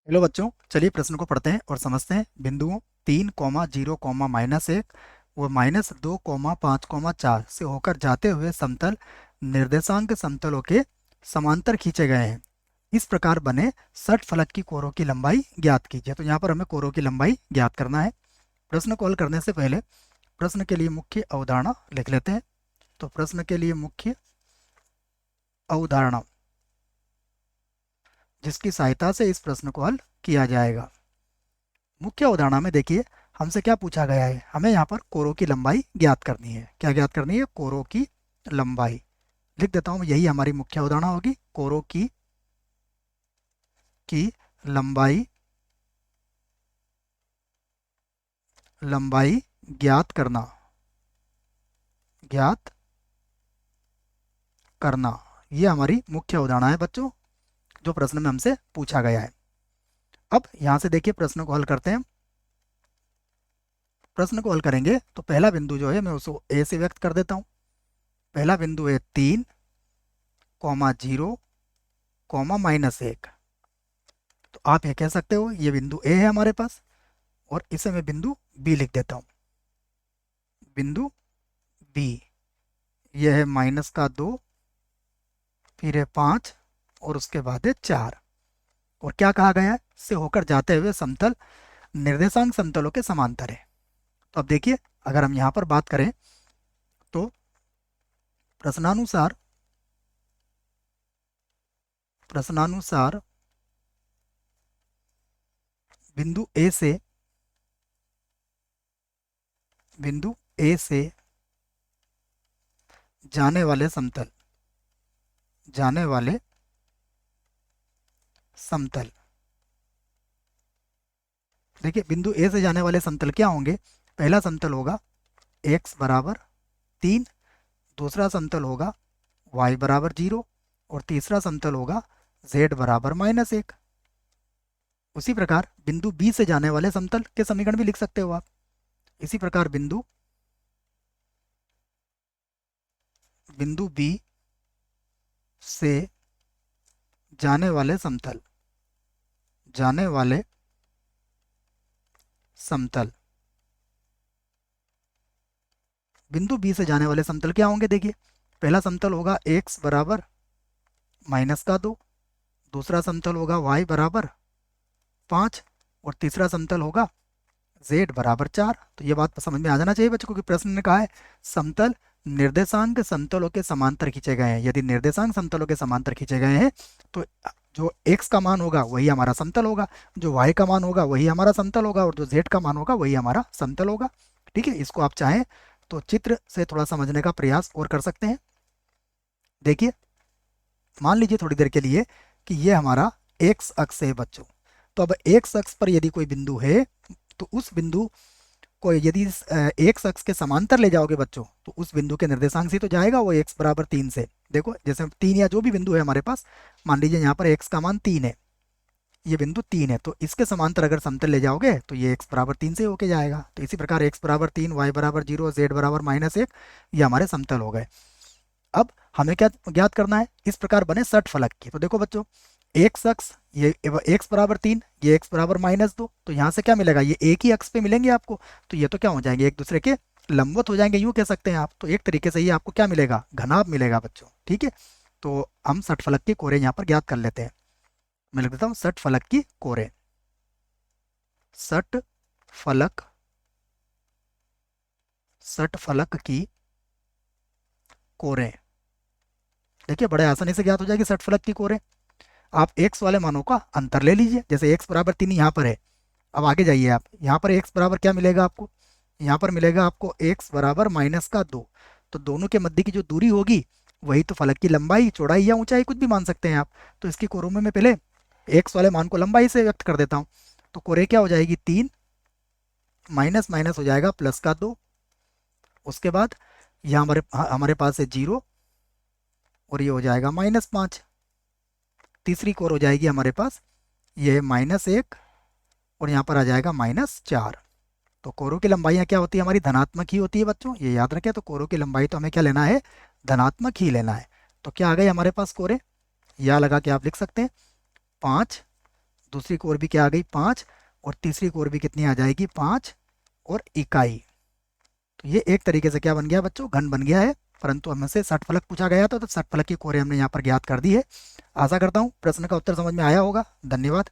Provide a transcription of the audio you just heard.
Hello बच्चों, चलिए प्रश्न को पढ़ते हैं और समझते हैं। बिंदुओं 3, 0, -1 व -2, 5, 4 से होकर जाते हुए समतल निर्देशांक समतलों के समांतर खींचे गए हैं। इस प्रकार बने षटफलक की कोरों की लंबाई ज्ञात कीजिए। तो यहाँ पर हमें कोरों की लंबाई ज्ञात करना है। प्रश्न को हल करने से पहले प्रश्न के लिए मुख्य अवधारणा लिख लेते हैं। तो प्रश्न के लिए मुख्य अवधारणा जिसकी सहायता से इस प्रश्न को हल किया जाएगा। मुख्य अवधारणा में देखिए, हमसे क्या पूछा गया है। हमें यहाँ पर कोरों की लंबाई ज्ञात करनी है। क्या ज्ञात करनी है? कोरों की लंबाई। लिख देता हूँ, यही हमारी मुख्य अवधारणा होगी। कोरों की लंबाई लंबाई ज्ञात करना। ज्ञात करना, ये हमारी मुख्य अवधारणा है बच्चों, जो प्रश्न में हमसे पूछा गया है। अब यहाँ से देखिए, प्रश्न को हल करते हैं। प्रश्न को हल करेंगे तो पहला बिंदु जो है मैं उसको ए से व्यक्त कर देता हूँ। पहला बिंदु है 3, 0, -1। तो आप ये कह सकते हो ये बिंदु ए है हमारे पास, और इसे मैं बिंदु बी लिख देता हूँ। बिंदु बी, यह है -2, फिर है 5 और उसके बाद है 4। और क्या कहा गया है? से होकर जाते हुए समतल निर्देशांक समतलों के समांतर है। तो अब देखिए, अगर हम यहाँ पर बात करें तो प्रश्नानुसार प्रश्नानुसार बिंदु ए से बिंदु ए से जाने वाले समतल देखिए, बिंदु ए से जाने वाले समतल क्या होंगे? पहला समतल होगा x बराबर 3, दूसरा समतल होगा y बराबर 0 और तीसरा समतल होगा z बराबर -1। उसी प्रकार बिंदु बी से जाने वाले समतल के समीकरण भी लिख सकते हो आप। इसी प्रकार बिंदु बी से जाने वाले समतल बिंदु बी से जाने वाले समतल क्या होंगे? देखिए, पहला समतल होगा x बराबर -2, दूसरा समतल होगा y बराबर 5 और तीसरा समतल होगा z बराबर 4। तो ये बात समझ में आ जाना चाहिए बच्चों को कि प्रश्न ने कहा है समतल निर्देशांक समतलों के समांतर खींचे गए हैं। यदि निर्देशांक समतलों के समांतर खींचे गए हैं तो जो x का मान होगा वही हमारा समतल होगा, जो y का मान होगा वही हमारा समतल होगा, और जो z का मान होगा वही हमारा समतल होगा। ठीक है, इसको आप चाहें तो चित्र से थोड़ा समझने का प्रयास और कर सकते हैं। देखिए, मान लीजिए थोड़ी देर के लिए कि ये हमारा x अक्ष है बच्चों। तो अब x अक्ष पर यदि कोई बिंदु है तो उस बिंदु को यदि x अक्ष के समांतर ले जाओगे बच्चों तो उस बिंदु के निर्देशांक से तो जाएगा वो x बराबर 3 से। देखो, जैसे 3 या जो भी बिंदु है हमारे पास, मान लीजिए यहाँ पर x का मान 3 है, ये बिंदु 3 है, तो इसके समांतर अगर समतल ले जाओगे तो ये x बराबर 3 से होके जाएगा। तो इसी प्रकार x बराबर 3, y बराबर 0, z बराबर -1, ये हमारे समतल हो गए। अब हमें क्या ज्ञात करना है? इस प्रकार बने षटफलक की। तो देखो बच्चों, x अक्ष ये x बराबर 3, ये x बराबर -2, तो यहाँ से क्या मिलेगा? ये एक ही अक्ष पे मिलेंगे आपको, तो ये तो क्या हो जाएंगे? एक दूसरे के लंबवत हो जाएंगे, यूँ कह सकते हैं आप। तो एक तरीके से ये आपको क्या मिलेगा? घनाभ मिलेगा बच्चों। ठीक है, तो हम षटफलक की कोरे यहाँ पर ज्ञात कर लेते हैं। मैं लिख देता हूँ षटफलक की कोरे। षटफलक षटफलक की कोरे देखिए, बड़े आसानी से ज्ञात हो जाएगी षटफलक की कोरे। आप x वाले मानों का अंतर ले लीजिए। जैसे x बराबर 3 यहाँ पर है, अब आगे जाइए आप, यहाँ पर x बराबर क्या मिलेगा आपको? यहाँ पर मिलेगा आपको x बराबर -2। तो दोनों के मध्य की जो दूरी होगी वही तो फलक की लंबाई, चौड़ाई या ऊंचाई कुछ भी मान सकते हैं आप। तो इसकी कोरों में मैं पहले x वाले मान को लंबाई से व्यक्त कर देता हूँ। तो कोरे क्या हो जाएगी? 3 माइनस माइनस हो जाएगा +2। उसके बाद यहाँ हमारे पास है 0 और ये हो जाएगा -5। तीसरी कोर हो जाएगी हमारे पास, ये है -1 और यहाँ पर आ जाएगा -4। तो कोरों की लंबाइयाँ क्या होती है? हमारी धनात्मक ही होती है बच्चों, ये याद रखें। तो कोरों की लंबाई तो हमें क्या लेना है? धनात्मक ही लेना है। तो क्या आ गए हमारे पास कोरे? या लगा के आप लिख सकते हैं 5 दूसरी कोर भी क्या आ गई 5, और तीसरी कोर भी कितनी आ जाएगी 5 और इकाई। तो ये एक तरीके से क्या बन गया बच्चों, घन बन गया है, परंतु हमसे षटफलक पूछा गया था तो षटफलक की कोरें हमने यहाँ पर ज्ञात कर दी है। आशा करता हूँ प्रश्न का उत्तर समझ में आया होगा। धन्यवाद।